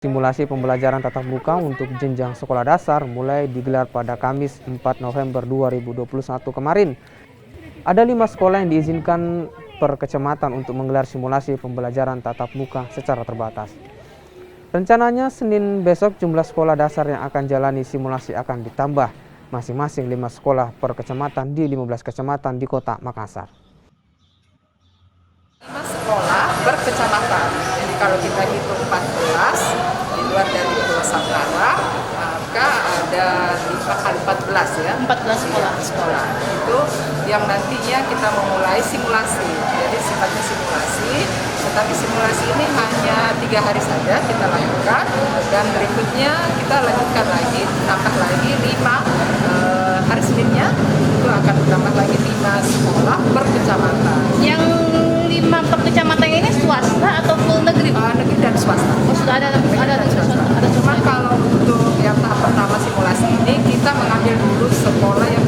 Simulasi pembelajaran tatap muka untuk jenjang sekolah dasar mulai digelar pada Kamis 4 November 2021 kemarin. Ada 5 sekolah yang diizinkan per kecamatan untuk menggelar simulasi pembelajaran tatap muka secara terbatas. Rencananya Senin besok jumlah sekolah dasar yang akan jalani simulasi akan ditambah, masing-masing 5 sekolah per kecamatan di 15 kecamatan di Kota Makassar. 5 sekolah per kecamatan. Jadi kalau kita hitung 14 di luar dari Pulau Sangkara, maka ada 5 kali 14 ya. 14 sekolah. Itu yang nantinya kita memulai simulasi. Jadi sifatnya simulasi, tetapi simulasi ini hanya 3 hari saja kita lakukan, dan berikutnya kita lanjutkan lagi, tambah lagi 5 hari Seninnya itu akan ditambah lagi 5 sekolah per kecamatan. Yang 5 per kecamatan ini swasta atau full negeri? Negeri dan swasta. Oh, sudah ada Cuma kalau untuk yang tahap pertama simulasi ini kita mengambil dulu sekolah yang